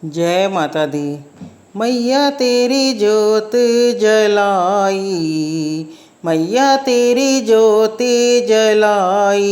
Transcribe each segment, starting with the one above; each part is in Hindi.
जय माता दी। मैया तेरी जोत जलाई, मैया तेरी जोत जलाई,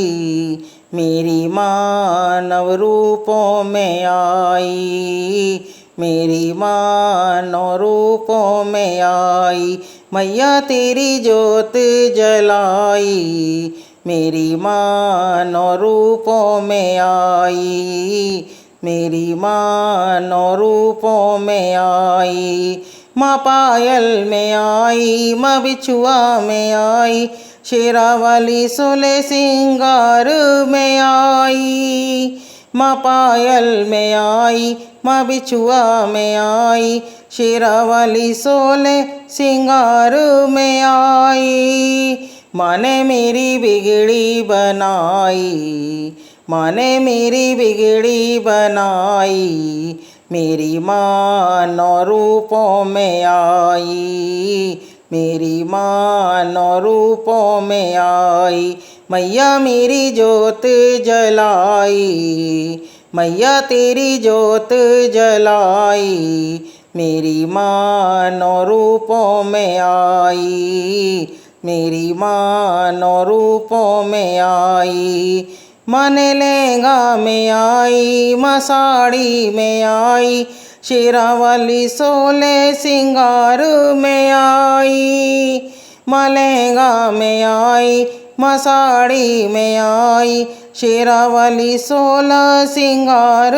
मेरी माँ नव रूपों में आई, मेरी माँ नौ रूपों में आई। मैया तेरी जोत जलाई, मेरी माँ नौ रूपों में आई, मेरी माँ नौ रूपों में आई। माँ पायल में आई, माँ बिछुआ में आई, शेरा वाली सोले सिंगार में आई। माँ पायल में आई, माँ बिछुआ में आई, शेरा वाली सोले सिंगार में आई। माँ ने मेरी बिगड़ी बनाई, माँ ने मेरी बिगड़ी बनाई, मेरी माँ नौ रूपों में आई, मेरी माँ नौ रूपों में आई। मैया मेरी जोत जलाई, मैया तेरी जोत जलाई, मेरी माँ नौ रूपों में आई, मेरी माँ नौ रूपों में आई। माँ ने लहंगा में आई, माँ साड़ी में आई, शेरा वाली सोले सिंगार में आई। माँ लहंगा में आई, माँ साड़ी में आई, शेरा वाली सोलह सिंगार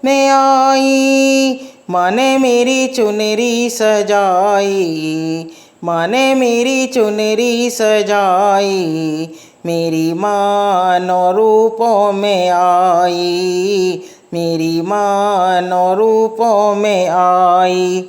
में आई। माँ ने मेरी चुनरी सजाई, माँ ने मेरी चुनरी सजाई, मेरी माँ नौ रूपों में आई, मेरी माँ नौ रूपों में आई।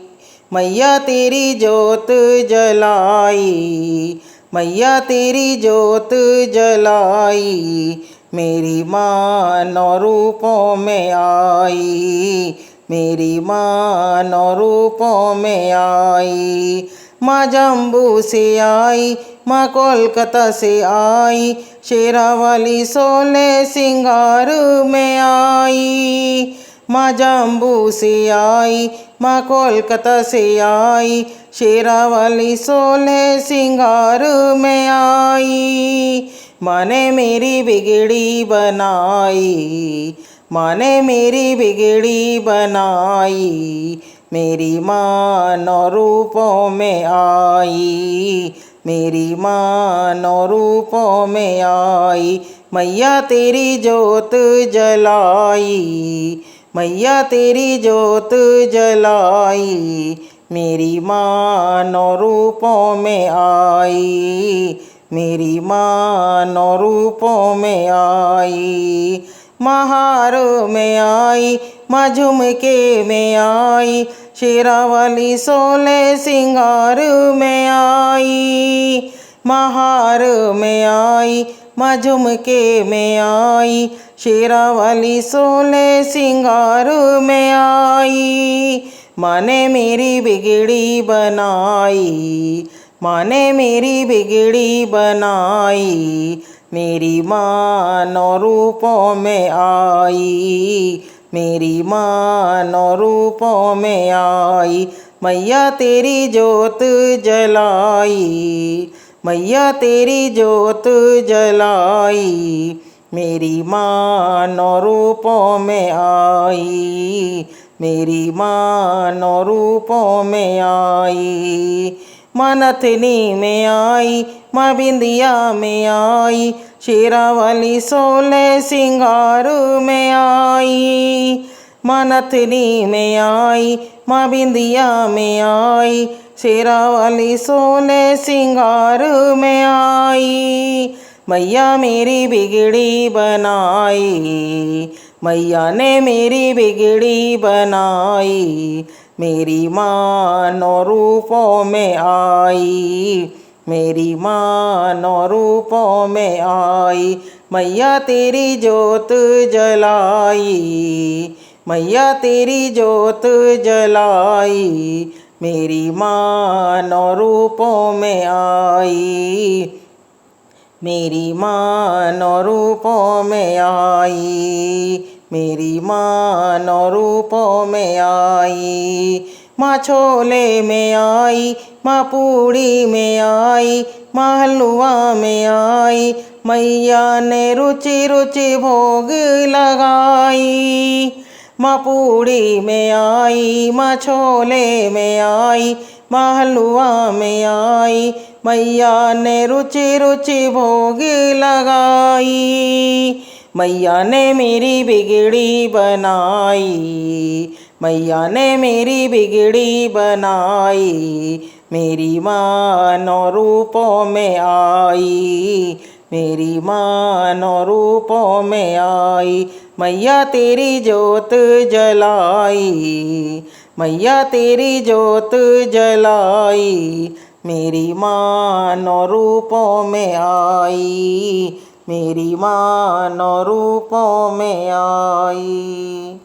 मैया तेरी जोत जलाई, मैया तेरी जोत जलाई, मेरी माँ नौ रूपों में आई, मेरी माँ नौ रूपों में आई। माँ जम्बू से आई, माँ कोलकाता से आई, शेरा वाली सोले सिंगार में आई। माँ जम्बू से आई, माँ कोलकाता से आई, शेरा वाली सोले सिंगार में आई। माँ ने मेरी बिगड़ी बनाई, माँ ने मेरी बिगड़ी बनाई, मेरी माँ नौ रूपों में आई, मेरी माँ नौ रूपों में आई। मैया तेरी जोत जलाई, मैया तेरी जोत जलाई, मेरी माँ नौ रूपों में आई, मेरी माँ नौ रूपों में आई। माँ हार में आई, माँ झुमके में आई, शेरा वाली सोले सिंगार में आई। माँ हार में आई, माँ झुमके में आई, शेरा वाली सोले सिंगार में आई। माँ ने मेरी बिगड़ी बनाई, माँ ने मेरी बिगड़ी बनाई, मेरी माँ नौ रूपों में आई, मेरी माँ नौ रूपों में आई। मैया तेरी जोत जलाई, मैया तेरी जोत जलाई, मेरी माँ नौ रूपों में आई, मेरी माँ नौ रूपों में आई। माँ नथनी में आई, माँ बिंदिया में आई, शेरा वाली सोले सिंगार में आई। माँ नथनी में आई, माँ बिंदिया में आई, शेरा वाली सोले सिंगार में आई। मैया मेरी बिगड़ी बनाई, मैया ने मेरी बिगड़ी बनाई, मेरी माँ नौ रूपों में आई, मेरी माँ नौ रूपों में आई। मैया तेरी जोत जलाई, मैया तेरी जोत जलाई, मेरी माँ नौ रूपों में आई, मेरी माँ नौ रूपों में आई, मेरी माँ नौ रूपों में आई। माँ छोले में आई, माँ पूड़ी में आई, माँ हलवा में आई, मैया ने रुचि रुचि भोग लगाई। माँ पूड़ी में आई, माँ छोले में आई, माँ हलवा में आई, मैया ने रुचि रुचि भोग लगाई। मैया ने मेरी बिगड़ी बनाई, मैया ने मेरी बिगड़ी बनाई। मेरी माँ नौ रूपों में आई, मेरी माँ नौ रूपों में आई। मैया तेरी जोत जलाई, मैया तेरी जोत जलाई। मेरी माँ नौ रूपों में आई, मेरी माँ नौ रूपों में आई।